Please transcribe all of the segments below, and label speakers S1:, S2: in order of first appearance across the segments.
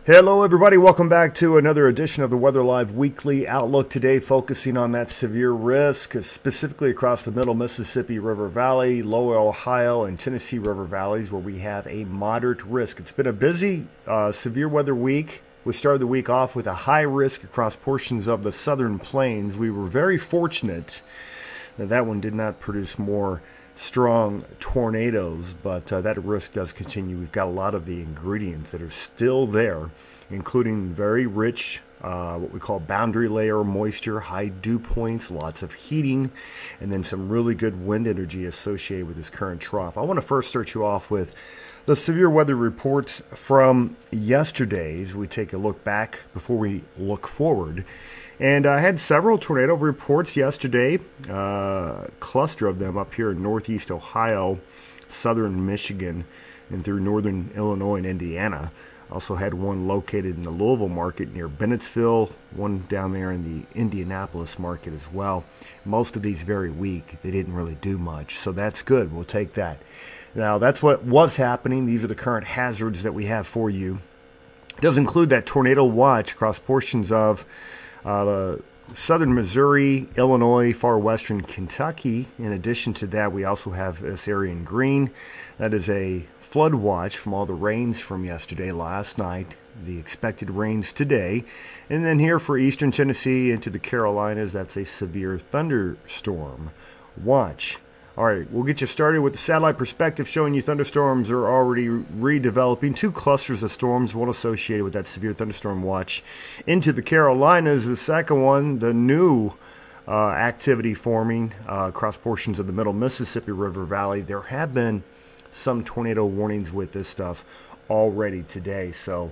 S1: Hello everybody, welcome back to another edition of the Weather Live Weekly Outlook. Today focusing on that severe risk, specifically across the middle Mississippi River Valley, lower Ohio, and Tennessee River Valleys, where we have a moderate risk. It's been a busy severe weather week. We started the week off with a high risk across portions of the southern plains. We were very fortunate that that one did not produce more strong tornadoes, but that risk does continue. We've got a lot of the ingredients that are still there, including very rich what we call boundary layer moisture, high dew points, lots of heating, and then some really good wind energy associated with this current trough. I want to first start you off with the severe weather reports from yesterday's. We take a look back before we look forward. And I had several tornado reports yesterday, a cluster of them up here in northeast Ohio, southern Michigan, and through northern Illinois and Indiana. Also had one located in the Louisville market near Bennettsville, one down there in the Indianapolis market as well. Most of these very weak. They didn't really do much, so that's good. We'll take that. Now, that's what was happening. These are the current hazards that we have for you. It does include that tornado watch across portions of southern Missouri, Illinois, far western Kentucky. In addition to that, we also have this area in green. That is a flood watch from all the rains from yesterday, last night, the expected rains today. And then here for eastern Tennessee into the Carolinas, that's a severe thunderstorm watch. All right, we'll get you started with the satellite perspective showing you thunderstorms are already redeveloping. Two clusters of storms, one associated with that severe thunderstorm watch into the Carolinas. The second one, the new activity forming across portions of the middle Mississippi River Valley. There have been some tornado warnings with this stuff already today. So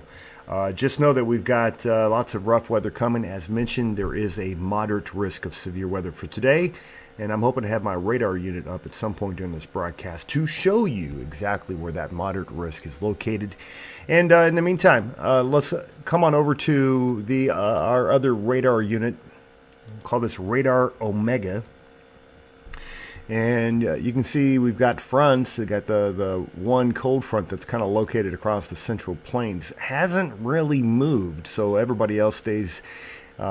S1: just know that we've got lots of rough weather coming. As mentioned, there is a moderate risk of severe weather for today. And I'm hoping to have my radar unit up at some point during this broadcast to show you exactly where that moderate risk is located. And in the meantime, let's come on over to our other radar unit. We'll call this Radar Omega. And you can see we've got fronts. We've got the one cold front that's kind of located across the central plains. Hasn't really moved, so everybody else stays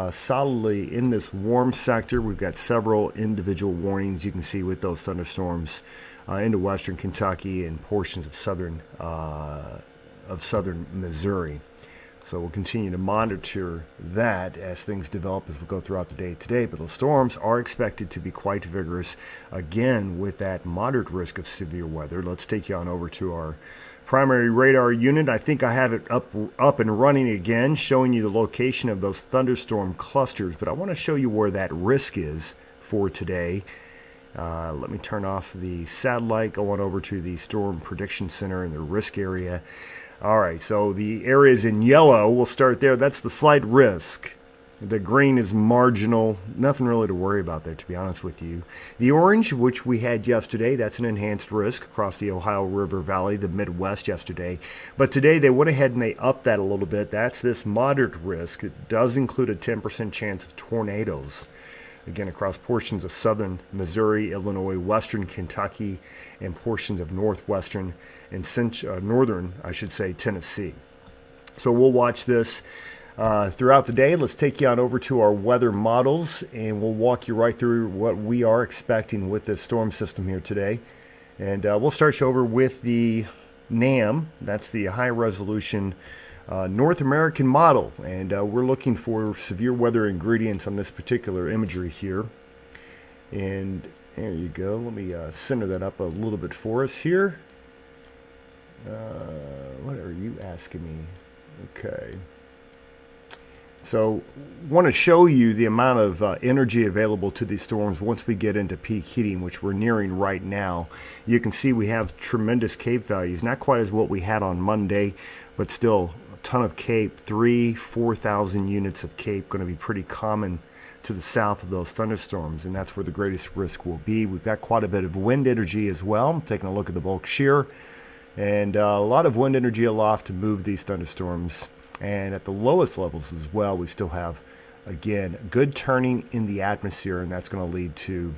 S1: solidly in this warm sector. We've got several individual warnings you can see with those thunderstorms into western Kentucky and portions of southern Missouri. So we'll continue to monitor that as things develop as we go throughout the day today. But those storms are expected to be quite vigorous, again, with that moderate risk of severe weather. Let's take you on over to our primary radar unit. I think I have it up and running again, showing you the location of those thunderstorm clusters. But I want to show you where that risk is for today. Let me turn off the satellite, go on over to the Storm Prediction Center in the risk area. All right, so the areas in yellow, we'll start there. That's the slight risk. The green is marginal. Nothing really to worry about there, to be honest with you. The orange, which we had yesterday, that's an enhanced risk across the Ohio River Valley, the Midwest yesterday. But today they went ahead and they upped that a little bit. That's this moderate risk. It does include a 10% chance of tornadoes. Again, across portions of southern Missouri, Illinois, western Kentucky, and portions of northwestern and northern, Tennessee. So we'll watch this throughout the day. Let's take you on over to our weather models, and we'll walk you right through what we are expecting with this storm system here today. And we'll start you over with the NAM. That's the high resolution North American model, and we're looking for severe weather ingredients on this particular imagery here. And there you go. Let me center that up a little bit for us here. What are you asking me? Okay. So want to show you the amount of energy available to these storms once we get into peak heating, which we're nearing right now. You can see we have tremendous CAPE values, not quite as what we had on Monday, but still a ton of CAPE, 4,000 units of CAPE, going to be pretty common to the south of those thunderstorms, and that's where the greatest risk will be. We've got quite a bit of wind energy as well. I'm taking a look at the bulk shear, and a lot of wind energy aloft to move these thunderstorms. And at the lowest levels as well, we still have, again, good turning in the atmosphere, and that's going to lead to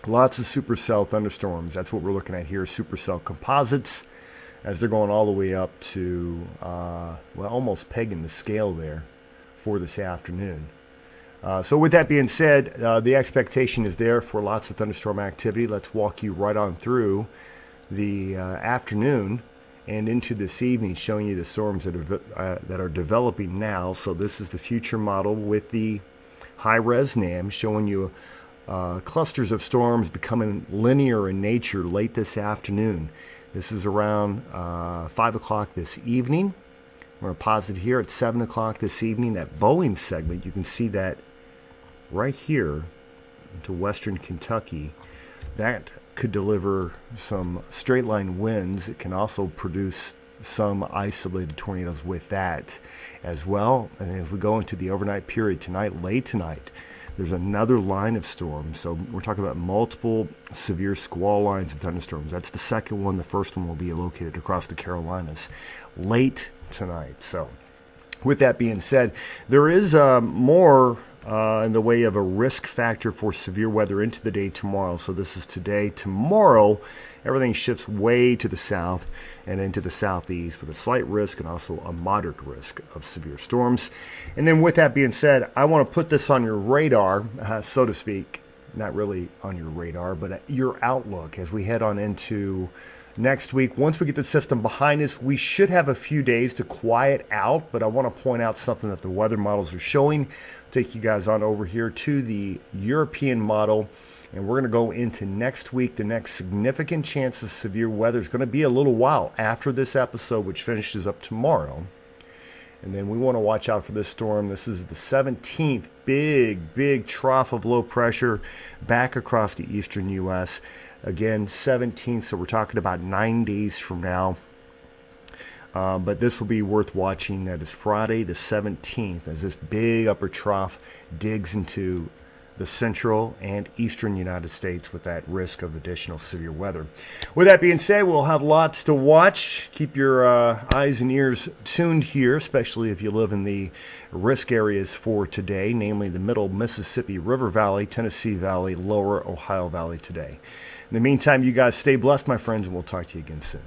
S1: lots of supercell thunderstorms. That's what we're looking at here, supercell composites. as they're going all the way up to, well, almost pegging the scale there for this afternoon. So with that being said, the expectation is there for lots of thunderstorm activity. Let's walk you right on through the afternoon and into this evening, showing you the storms that are developing now. So this is the future model with the high-res NAM, showing you clusters of storms becoming linear in nature late this afternoon. This is around 5 o'clock this evening. We're going to pause it here at 7 o'clock this evening. That Boeing segment, you can see that right here into western Kentucky. That could deliver some straight line winds. It can also produce some isolated tornadoes with that as well. And as we go into the overnight period tonight, late tonight, there's another line of storms. So we're talking about multiple severe squall lines of thunderstorms. That's the second one. The first one will be located across the Carolinas late tonight. So with that being said, there is more in the way of a risk factor for severe weather into the day tomorrow. So this is today. Tomorrow, everything shifts way to the south and into the southeast with a slight risk and also a moderate risk of severe storms. And then with that being said, I want to put this on your radar, so to speak. Not really on your radar, but your outlook as we head on into next week. Once we get the system behind us, we should have a few days to quiet out, but I want to point out something that the weather models are showing. Take you guys on over here to the European model, and we're going to go into next week. The next significant chance of severe weather is going to be a little while after this episode, which finishes up tomorrow. And then we want to watch out for this storm. This is the 17th big trough of low pressure back across the eastern U.S. Again, 17th, so we're talking about 9 days from now. But this will be worth watching. That is Friday the 17th, as this big upper trough digs into the central and eastern United States with that risk of additional severe weather. With that being said, we'll have lots to watch. Keep your eyes and ears tuned here, especially if you live in the risk areas for today, namely the middle Mississippi River Valley, Tennessee Valley, lower Ohio Valley today. In the meantime, you guys stay blessed, my friends, and we'll talk to you again soon.